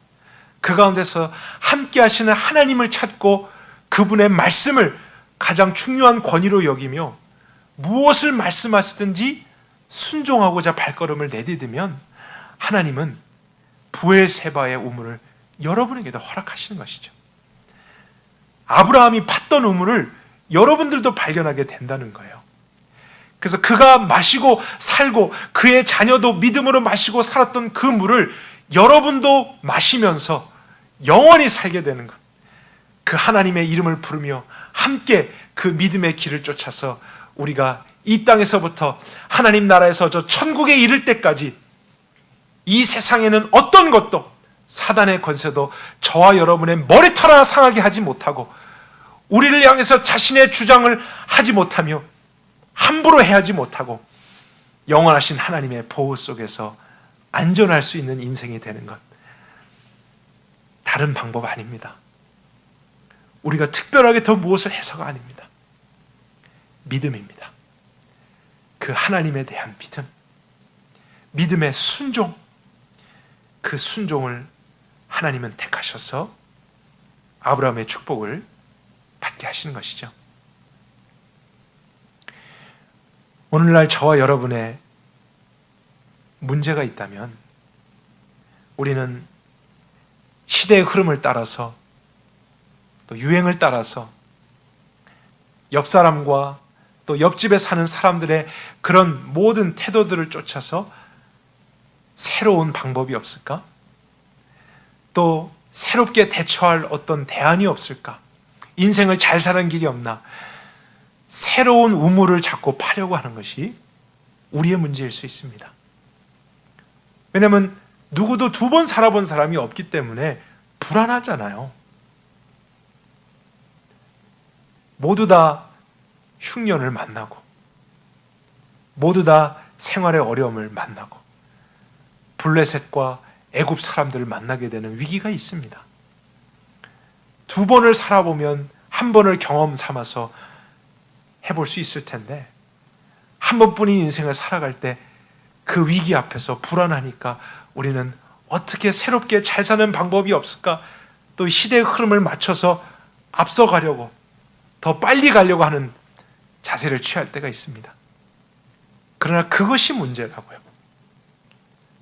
그 가운데서 함께 하시는 하나님을 찾고 그분의 말씀을 가장 중요한 권위로 여기며 무엇을 말씀하시든지 순종하고자 발걸음을 내디디면 하나님은 부엘세바의 우물을 여러분에게도 허락하시는 것이죠. 아브라함이 팠던 우물을 여러분들도 발견하게 된다는 거예요. 그래서 그가 마시고 살고 그의 자녀도 믿음으로 마시고 살았던 그 물을 여러분도 마시면서 영원히 살게 되는 것. 그 하나님의 이름을 부르며 함께 그 믿음의 길을 쫓아서 우리가 이 땅에서부터 하나님 나라에서 저 천국에 이를 때까지 이 세상에는 어떤 것도 사단의 권세도 저와 여러분의 머리털 하나 상하게 하지 못하고 우리를 향해서 자신의 주장을 하지 못하며 함부로 해하지 못하고 영원하신 하나님의 보호 속에서 안전할 수 있는 인생이 되는 것, 다른 방법 아닙니다. 우리가 특별하게 더 무엇을 해서가 아닙니다. 믿음입니다. 그 하나님에 대한 믿음, 믿음의 순종, 그 순종을 하나님은 택하셔서 아브라함의 축복을 받게 하시는 것이죠. 오늘날 저와 여러분의 문제가 있다면 우리는 시대의 흐름을 따라서 또 유행을 따라서 옆 사람과 또 옆집에 사는 사람들의 그런 모든 태도들을 쫓아서 새로운 방법이 없을까? 또 새롭게 대처할 어떤 대안이 없을까? 인생을 잘 사는 길이 없나? 새로운 우물을 자꾸 파려고 하는 것이 우리의 문제일 수 있습니다. 왜냐하면 누구도 두 번 살아본 사람이 없기 때문에 불안하잖아요. 모두 다 흉년을 만나고 모두 다 생활의 어려움을 만나고 블레셋과 애굽 사람들을 만나게 되는 위기가 있습니다. 두 번을 살아보면 한 번을 경험 삼아서 해볼 수 있을 텐데 한 번뿐인 인생을 살아갈 때 그 위기 앞에서 불안하니까 우리는 어떻게 새롭게 잘 사는 방법이 없을까? 또 시대의 흐름을 맞춰서 앞서가려고 더 빨리 가려고 하는 자세를 취할 때가 있습니다. 그러나 그것이 문제라고요.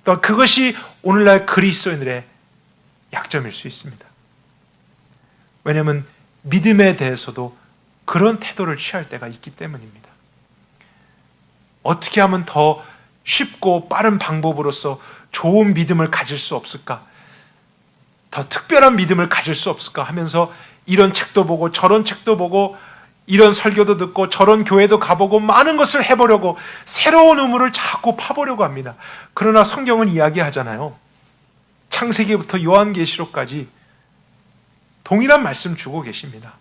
또 그것이 오늘날 그리스도인들의 약점일 수 있습니다. 왜냐하면 믿음에 대해서도 그런 태도를 취할 때가 있기 때문입니다. 어떻게 하면 더 쉽고 빠른 방법으로서 좋은 믿음을 가질 수 없을까? 더 특별한 믿음을 가질 수 없을까 하면서 이런 책도 보고 저런 책도 보고 이런 설교도 듣고 저런 교회도 가보고 많은 것을 해보려고 새로운 우물을 자꾸 파보려고 합니다. 그러나 성경은 이야기하잖아요. 창세기부터 요한계시록까지 동일한 말씀 주고 계십니다.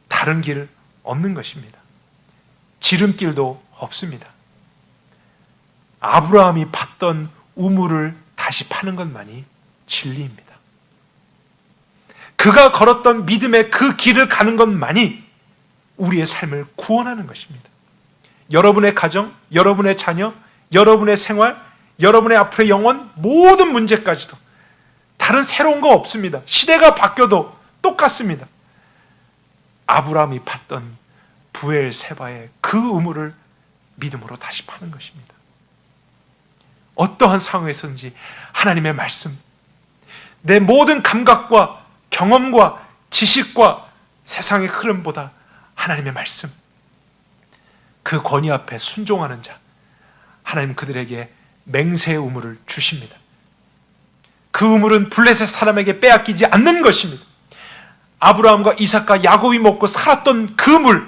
다른 길 없는 것입니다. 지름길도 없습니다. 아브라함이 팠던 우물을 다시 파는 것만이 진리입니다. 그가 걸었던 믿음의 그 길을 가는 것만이 우리의 삶을 구원하는 것입니다. 여러분의 가정, 여러분의 자녀, 여러분의 생활, 여러분의 앞으로의 영혼, 모든 문제까지도 다른 새로운 거 없습니다. 시대가 바뀌어도 똑같습니다. 아브라함이 팠던 부엘세바의 그 우물을 믿음으로 다시 파는 것입니다. 어떠한 상황에서든지 하나님의 말씀, 내 모든 감각과 경험과 지식과 세상의 흐름보다 하나님의 말씀, 그 권위 앞에 순종하는 자, 하나님 그들에게 맹세의 우물을 주십니다. 그 우물은 블레셋 사람에게 빼앗기지 않는 것입니다. 아브라함과 이삭과 야곱이 먹고 살았던 그 물,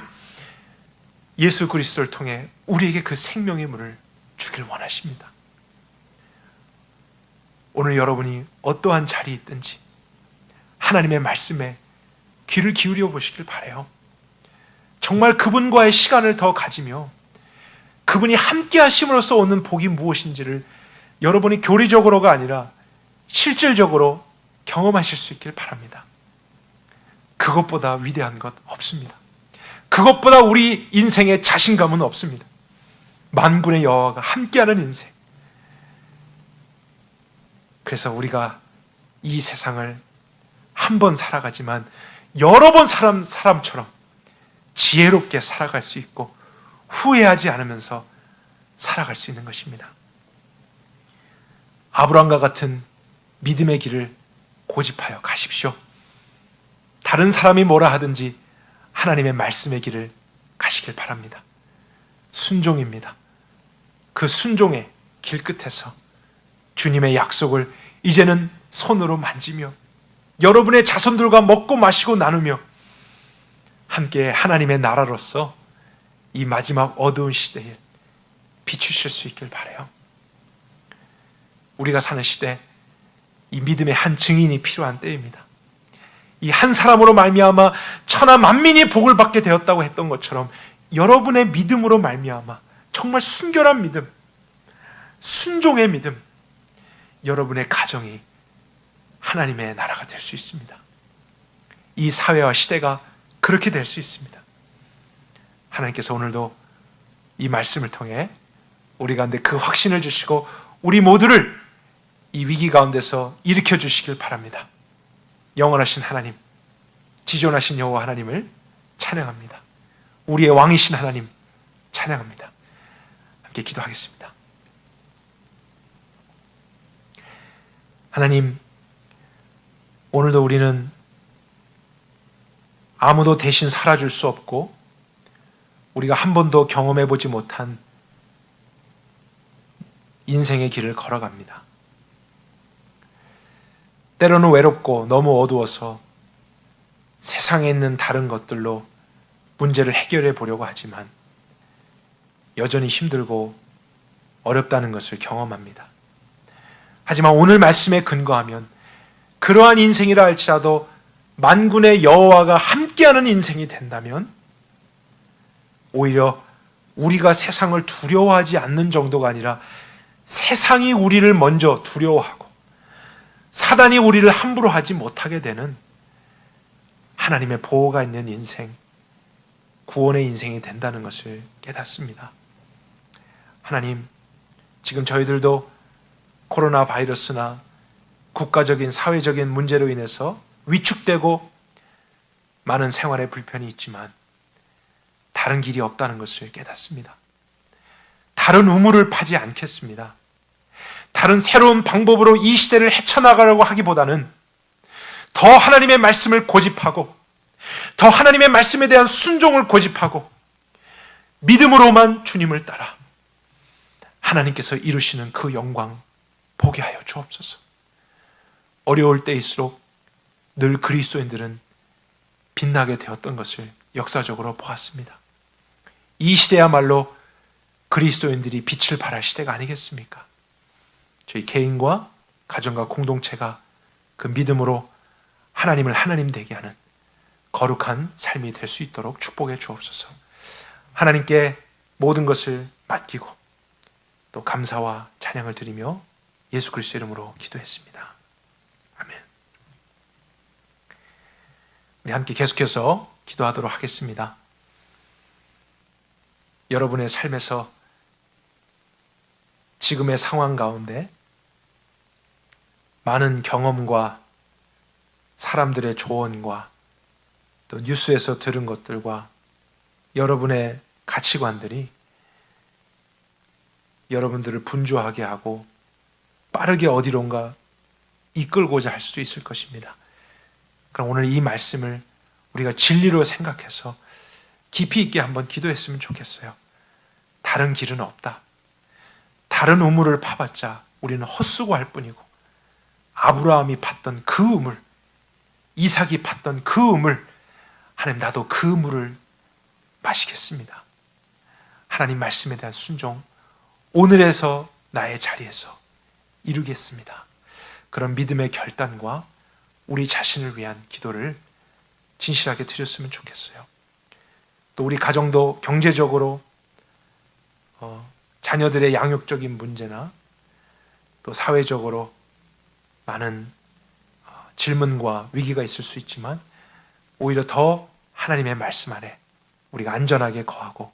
예수 그리스도를 통해 우리에게 그 생명의 물을 주길 원하십니다. 오늘 여러분이 어떠한 자리에 있든지 하나님의 말씀에 귀를 기울여 보시길 바라요. 정말 그분과의 시간을 더 가지며 그분이 함께 하심으로써 오는 복이 무엇인지를 여러분이 교리적으로가 아니라 실질적으로 경험하실 수 있길 바랍니다. 그것보다 위대한 것 없습니다. 그것보다 우리 인생의 자신감은 없습니다. 만군의 여호와가 함께하는 인생. 그래서 우리가 이 세상을 한 번 살아가지만 여러 번 사람처럼 지혜롭게 살아갈 수 있고 후회하지 않으면서 살아갈 수 있는 것입니다. 아브라함과 같은 믿음의 길을 고집하여 가십시오. 다른 사람이 뭐라 하든지 하나님의 말씀의 길을 가시길 바랍니다. 순종입니다. 그 순종의 길 끝에서 주님의 약속을 이제는 손으로 만지며 여러분의 자손들과 먹고 마시고 나누며 함께 하나님의 나라로서 이 마지막 어두운 시대에 비추실 수 있길 바라요. 우리가 사는 시대, 이 믿음의 한 증인이 필요한 때입니다. 이 한 사람으로 말미암아 천하 만민이 복을 받게 되었다고 했던 것처럼 여러분의 믿음으로 말미암아 정말 순결한 믿음, 순종의 믿음, 여러분의 가정이 하나님의 나라가 될 수 있습니다. 이 사회와 시대가 그렇게 될 수 있습니다. 하나님께서 오늘도 이 말씀을 통해 우리 가운데 그 확신을 주시고 우리 모두를 이 위기 가운데서 일으켜 주시길 바랍니다. 영원하신 하나님, 지존하신 여호와 하나님을 찬양합니다. 우리의 왕이신 하나님 찬양합니다. 함께 기도하겠습니다. 하나님, 오늘도 우리는 아무도 대신 살아줄 수 없고 우리가 한 번도 경험해 보지 못한 인생의 길을 걸어갑니다. 때로는 외롭고 너무 어두워서 세상에 있는 다른 것들로 문제를 해결해 보려고 하지만 여전히 힘들고 어렵다는 것을 경험합니다. 하지만 오늘 말씀에 근거하면 그러한 인생이라 할지라도 만군의 여호와가 함께하는 인생이 된다면 오히려 우리가 세상을 두려워하지 않는 정도가 아니라 세상이 우리를 먼저 두려워하고 사단이 우리를 함부로 하지 못하게 되는 하나님의 보호가 있는 인생, 구원의 인생이 된다는 것을 깨닫습니다. 하나님, 지금 저희들도 코로나 바이러스나 국가적인 사회적인 문제로 인해서 위축되고 많은 생활에 불편이 있지만 다른 길이 없다는 것을 깨닫습니다. 다른 우물을 파지 않겠습니다. 다른 새로운 방법으로 이 시대를 헤쳐나가려고 하기보다는 더 하나님의 말씀을 고집하고 더 하나님의 말씀에 대한 순종을 고집하고 믿음으로만 주님을 따라 하나님께서 이루시는 그 영광 보게 하여 주옵소서. 어려울 때일수록 늘 그리스도인들은 빛나게 되었던 것을 역사적으로 보았습니다. 이 시대야말로 그리스도인들이 빛을 발할 시대가 아니겠습니까? 저희 개인과 가정과 공동체가 그 믿음으로 하나님을 하나님 되게 하는 거룩한 삶이 될 수 있도록 축복해 주옵소서. 하나님께 모든 것을 맡기고 또 감사와 찬양을 드리며 예수 그리스도 이름으로 기도했습니다. 아멘. 우리 함께 계속해서 기도하도록 하겠습니다. 여러분의 삶에서 지금의 상황 가운데 많은 경험과 사람들의 조언과 또 뉴스에서 들은 것들과 여러분의 가치관들이 여러분들을 분주하게 하고 빠르게 어디론가 이끌고자 할 수 있을 것입니다. 그럼 오늘 이 말씀을 우리가 진리로 생각해서 깊이 있게 한번 기도했으면 좋겠어요. 다른 길은 없다. 다른 우물을 파봤자 우리는 헛수고할 뿐이고, 아브라함이 팠던 그 우물, 이삭이 팠던 그 우물, 하나님 나도 그 물을 마시겠습니다. 하나님 말씀에 대한 순종, 오늘에서 나의 자리에서 이루겠습니다. 그런 믿음의 결단과 우리 자신을 위한 기도를 진실하게 드렸으면 좋겠어요. 또 우리 가정도 경제적으로 자녀들의 양육적인 문제나 또 사회적으로 많은 질문과 위기가 있을 수 있지만 오히려 더 하나님의 말씀 안에 우리가 안전하게 거하고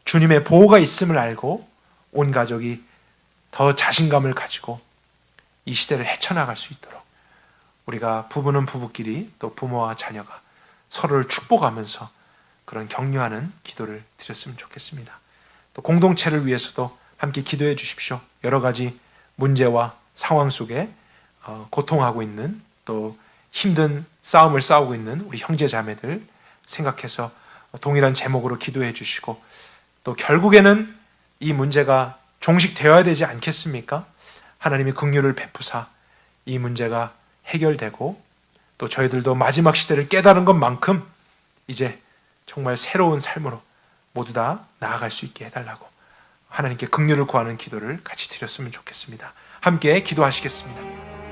주님의 보호가 있음을 알고 온 가족이 더 자신감을 가지고 이 시대를 헤쳐나갈 수 있도록 우리가 부부는 부부끼리 또 부모와 자녀가 서로를 축복하면서 그런 격려하는 기도를 드렸으면 좋겠습니다. 또 공동체를 위해서도 함께 기도해 주십시오. 여러 가지 문제와 상황 속에 고통하고 있는 또 힘든 싸움을 싸우고 있는 우리 형제 자매들 생각해서 동일한 제목으로 기도해 주시고, 또 결국에는 이 문제가 종식되어야 되지 않겠습니까? 하나님이 긍휼을 베푸사 이 문제가 해결되고 또 저희들도 마지막 시대를 깨달은 것만큼 이제 정말 새로운 삶으로 모두 다 나아갈 수 있게 해달라고 하나님께 긍휼을 구하는 기도를 같이 드렸으면 좋겠습니다. 함께 기도하시겠습니다.